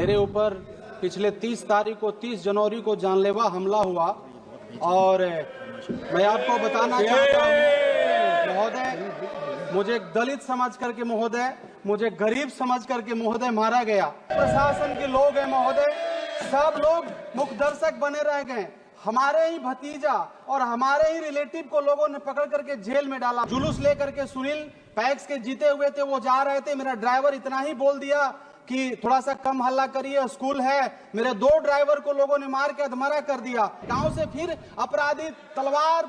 मेरे ऊपर पिछले 30 जनवरी को जानलेवा हमला हुआ और मैं आपको बताना चाहता हूँ महोदय, मुझे दलित समझ करके महोदय, मुझे गरीब समझ करके महोदय मारा गया। प्रशासन के लोग हैं महोदय, सब लोग मुख्य दर्शक बने रह गए। हमारे ही भतीजा और हमारे ही रिलेटिव को लोगों ने पकड़ करके जेल में डाला। जुलूस लेकर के सुनील पैक्स के जीते हुए थे, वो जा रहे थे। मेरा ड्राइवर इतना ही बोल दिया कि थोड़ा सा कम हल्ला करिए, स्कूल है। मेरे 2 ड्राइवर को लोगों ने मार के अधमरा कर दिया। गांव से फिर अपराधी तलवार,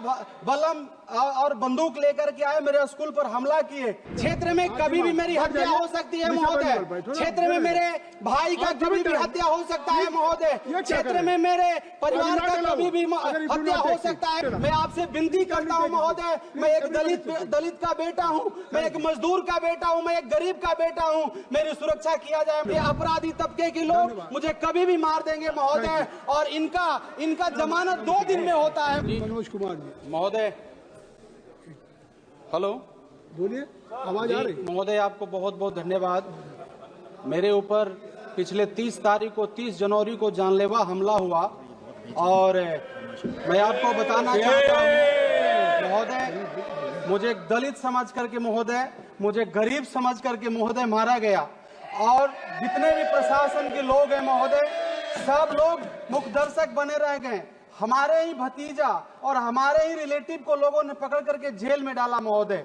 बलम और बंदूक लेकर के आए, मेरे स्कूल पर हमला किए। क्षेत्र में कभी भी मेरी हत्या हो सकती है महोदय। क्षेत्र में मेरे भाई का कभी भी हत्या हो सकता है महोदय। क्षेत्र में मेरे परिवार का कभी भी हत्या हो सकता है। मैं आपसे विनती करता हूं महोदय, मैं एक दलित का बेटा हूं, मैं एक मजदूर का बेटा हूं, मैं एक गरीब का बेटा हूं। मेरी सुरक्षा किया जाए। ये अपराधी तबके के लोग मुझे कभी भी मार देंगे महोदय, और इनका जमानत 2 दिन में होता है। मनोज कुमार जी महोदय, हेलो, बोलिए, आवाज आ रही? महोदय, आपको बहुत बहुत धन्यवाद। मेरे ऊपर पिछले 30 जनवरी को जानलेवा हमला हुआ और मैं आपको बताना चाहता हूँ महोदय, मुझे दलित समझ करके महोदय, मुझे गरीब समझ करके महोदय मारा गया। और जितने भी प्रशासन के लोग हैं महोदय, सब लोग मुख्य दर्शक बने रह गए। हमारे ही भतीजा और हमारे ही रिलेटिव को लोगों ने पकड़ करके जेल में डाला महोदय।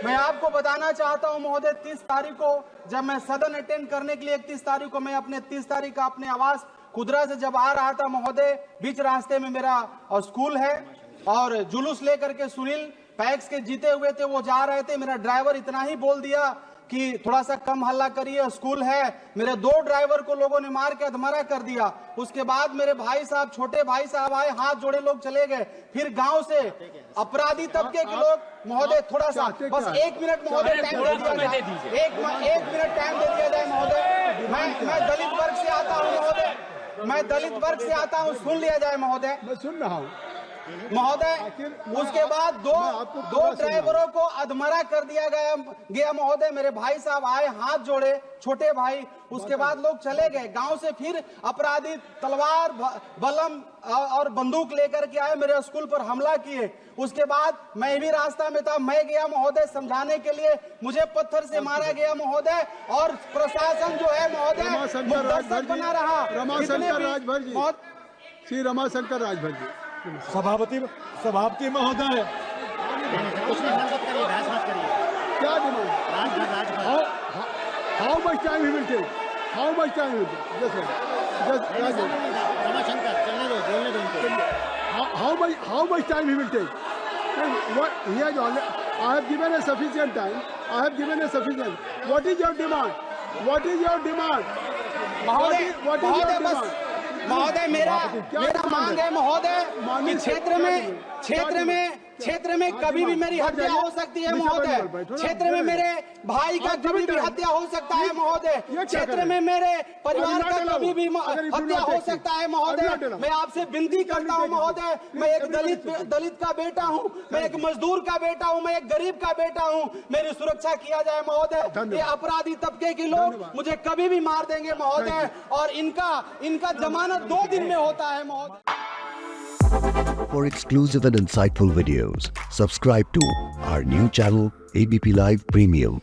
मैं आपको बताना चाहता हूं महोदय, 30 तारीख को जब मैं सदन अटेंड करने के लिए 31 तारीख को मैं अपने 30 तारीख का अपने आवास खुदरा से जब आ रहा था महोदय, बीच रास्ते में मेरा स्कूल है और जुलूस लेकर के सुनील पैक्स के जीते हुए थे, वो जा रहे थे। मेरा ड्राइवर इतना ही बोल दिया कि थोड़ा सा कम हल्ला करिए, स्कूल है। मेरे 2 ड्राइवर को लोगों ने मार के अधमरा कर दिया। उसके बाद मेरे भाई साहब, छोटे भाई साहब आए, हाथ जोड़े लोग चले गए। फिर गांव से अपराधी तबके के लोग महोदय, थोड़ा सा बस 1 मिनट महोदय टाइम दे दिया जाए, 1 मिनट टाइम दे दिया जाए महोदय। मैं दलित वर्ग से आता हूँ महोदय, मैं दलित वर्ग से आता हूँ, सुन लिया जाए महोदय। मैं सुन रहा हूँ महोदय। उसके बाद दो ड्राइवरों को अधमरा कर दिया गया महोदय। मेरे भाई साहब आए, हाथ जोड़े, छोटे भाई। उसके बाद लोग चले गए। गांव से फिर अपराधी तलवार, बलम और बंदूक लेकर के आए, मेरे स्कूल पर हमला किए। उसके बाद मैं भी रास्ता में था, मैं गया महोदय समझाने के लिए, मुझे पत्थर से मारा गया महोदय। और प्रशासन जो है महोदय बना रहा। श्री रमाशंकर राजभर जी, सभापति महोदय, क्या demand? How much time he will take? How much time will take? How much time he will take? And what he has already, I have given a sufficient time. I have given a sufficient. What is your demand? What is your demand? What is your demand? महोदय, मेरा मांग है महोदय कि क्षेत्र में कभी भी मेरी हत्या हो सकती है महोदय। क्षेत्र में मेरे भाई का कभी भी हत्या हो सकता है महोदय। क्षेत्र में मेरे परिवार का कभी भी हत्या हो सकता है महोदय। मैं आपसे विनती करता हूं महोदय, मैं एक दलित का बेटा हूं, मैं एक मजदूर का बेटा हूं, मैं एक गरीब का बेटा हूं। मेरी सुरक्षा किया जाए महोदय। ये अपराधी तबके के लोग मुझे कभी भी मार देंगे महोदय, और इनका जमानत 2 दिन में होता है महोदय। For exclusive and insightful videos, subscribe to our new channel ABP Live Premium.